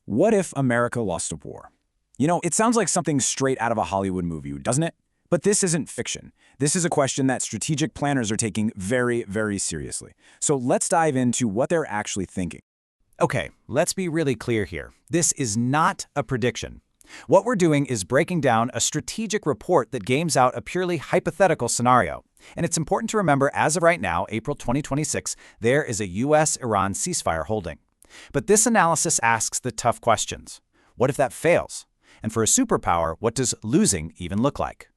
What if America lost a war? You know, it sounds like something straight out of a Hollywood movie, doesn't it? But this isn't fiction. This is a question that strategic planners are taking very, very seriously. So let's dive into what they're actually thinking. Okay, let's be really clear here. This is not a prediction. What we're doing is breaking down a strategic report that games out a purely hypothetical scenario. And it's important to remember, as of right now, April 2026, there is a US-Iran ceasefire holding. But this analysis asks the tough questions. What if that fails? And for a superpower, what does losing even look like?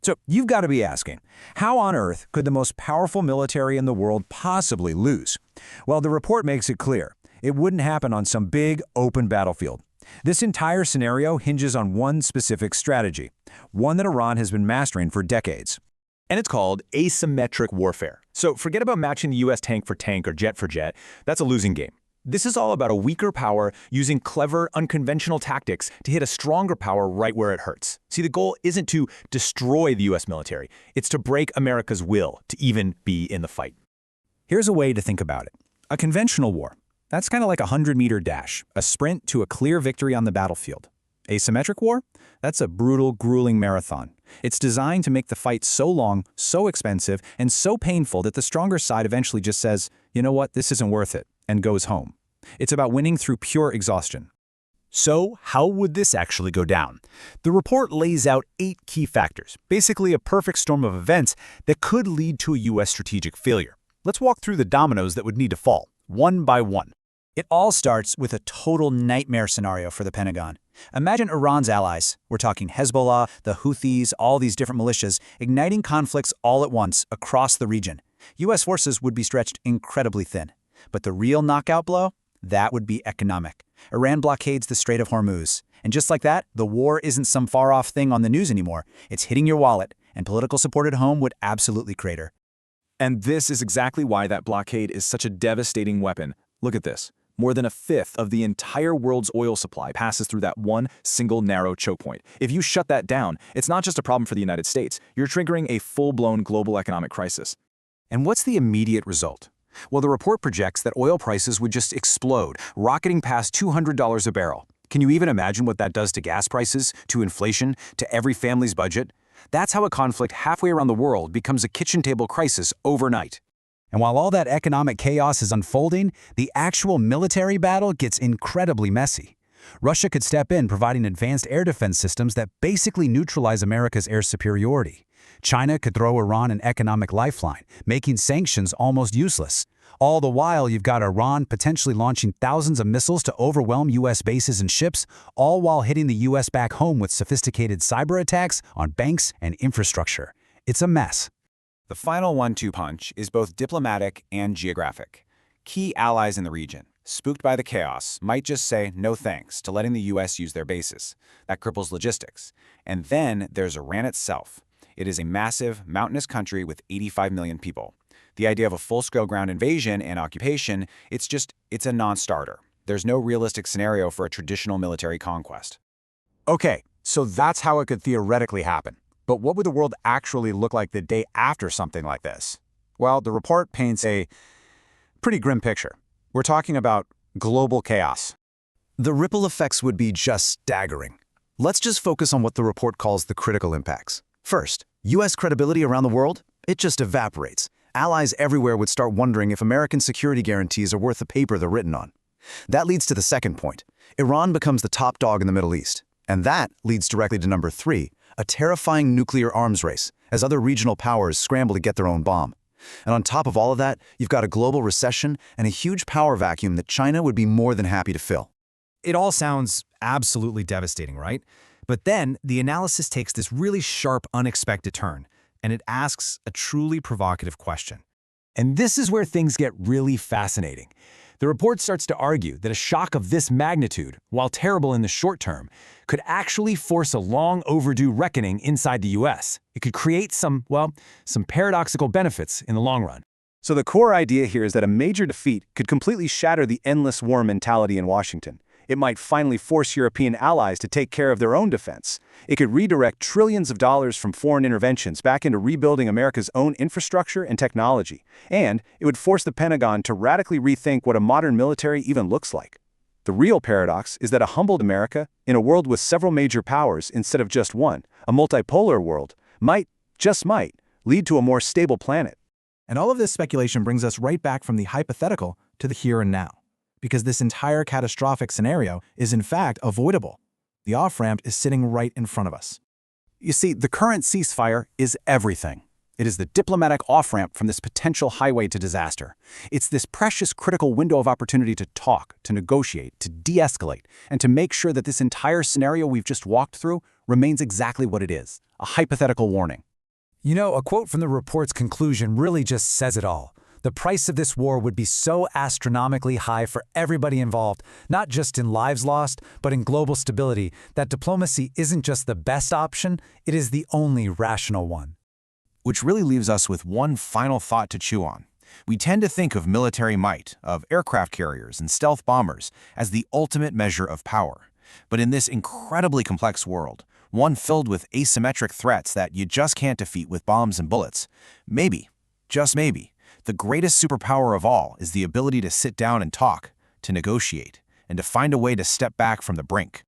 So you've got to be asking, how on earth could the most powerful military in the world possibly lose? Well, the report makes it clear. It wouldn't happen on some big, open battlefield. This entire scenario hinges on one specific strategy, one that Iran has been mastering for decades. And it's called asymmetric warfare. So forget about matching the US tank for tank or jet for jet. That's a losing game. This is all about a weaker power using clever, unconventional tactics to hit a stronger power right where it hurts. See, the goal isn't to destroy the US military. It's to break America's will to even be in the fight. Here's a way to think about it. A conventional war. That's kind of like a 100-meter dash, a sprint to a clear victory on the battlefield. Asymmetric war? That's a brutal, grueling marathon. It's designed to make the fight so long, so expensive, and so painful that the stronger side eventually just says, you know what, this isn't worth it, and goes home. It's about winning through pure exhaustion. So, how would this actually go down? The report lays out 8 key factors, basically a perfect storm of events that could lead to a US strategic failure. Let's walk through the dominoes that would need to fall, one by one. It all starts with a total nightmare scenario for the Pentagon. Imagine Iran's allies, we're talking Hezbollah, the Houthis, all these different militias, igniting conflicts all at once across the region. US forces would be stretched incredibly thin. But the real knockout blow? That would be economic. Iran blockades the Strait of Hormuz. And just like that, the war isn't some far-off thing on the news anymore. It's hitting your wallet, and political support at home would absolutely crater. And this is exactly why that blockade is such a devastating weapon. Look at this. More than a fifth of the entire world's oil supply passes through that one single narrow choke point. If you shut that down, it's not just a problem for the United States. You're triggering a full-blown global economic crisis. And what's the immediate result? Well, the report projects that oil prices would just explode, rocketing past $200 a barrel. Can you even imagine what that does to gas prices, to inflation, to every family's budget? That's how a conflict halfway around the world becomes a kitchen table crisis overnight. And while all that economic chaos is unfolding, the actual military battle gets incredibly messy. Russia could step in, providing advanced air defense systems that basically neutralize America's air superiority. China could throw Iran an economic lifeline, making sanctions almost useless. All the while, you've got Iran potentially launching thousands of missiles to overwhelm U.S. bases and ships, all while hitting the U.S. back home with sophisticated cyber attacks on banks and infrastructure. It's a mess. The final 1-2 punch is both diplomatic and geographic. Key allies in the region, spooked by the chaos, might just say no thanks to letting the U.S. use their bases. That cripples logistics. And then there's Iran itself. It is a massive, mountainous country with 85 million people. The idea of a full-scale ground invasion and occupation, it's a non-starter. There's no realistic scenario for a traditional military conquest. Okay, so that's how it could theoretically happen. But what would the world actually look like the day after something like this? Well, the report paints a pretty grim picture. We're talking about global chaos. The ripple effects would be just staggering. Let's just focus on what the report calls the critical impacts. First, U.S. credibility around the world, it just evaporates. Allies everywhere would start wondering if American security guarantees are worth the paper they're written on. That leads to the second point. Iran becomes the top dog in the Middle East. And that leads directly to number 3, a terrifying nuclear arms race, as other regional powers scramble to get their own bomb. And on top of all of that, you've got a global recession and a huge power vacuum that China would be more than happy to fill. It all sounds absolutely devastating, right? But then the analysis takes this really sharp, unexpected turn, and it asks a truly provocative question. And this is where things get really fascinating. The report starts to argue that a shock of this magnitude, while terrible in the short term, could actually force a long overdue reckoning inside the US. It could create some paradoxical benefits in the long run. So the core idea here is that a major defeat could completely shatter the endless war mentality in Washington. It might finally force European allies to take care of their own defense. It could redirect trillions of dollars from foreign interventions back into rebuilding America's own infrastructure and technology. And it would force the Pentagon to radically rethink what a modern military even looks like. The real paradox is that a humbled America, in a world with several major powers instead of just one, a multipolar world, might, just might, lead to a more stable planet. And all of this speculation brings us right back from the hypothetical to the here and now, because this entire catastrophic scenario is in fact avoidable. The off-ramp is sitting right in front of us. You see, the current ceasefire is everything. It is the diplomatic off-ramp from this potential highway to disaster. It's this precious critical window of opportunity to talk, to negotiate, to de-escalate, and to make sure that this entire scenario we've just walked through remains exactly what it is, a hypothetical warning. You know, a quote from the report's conclusion really just says it all. The price of this war would be so astronomically high for everybody involved, not just in lives lost, but in global stability, that diplomacy isn't just the best option, it is the only rational one. Which really leaves us with one final thought to chew on. We tend to think of military might, of aircraft carriers and stealth bombers, as the ultimate measure of power. But in this incredibly complex world, one filled with asymmetric threats that you just can't defeat with bombs and bullets, maybe, just maybe, the greatest superpower of all is the ability to sit down and talk, to negotiate, and to find a way to step back from the brink.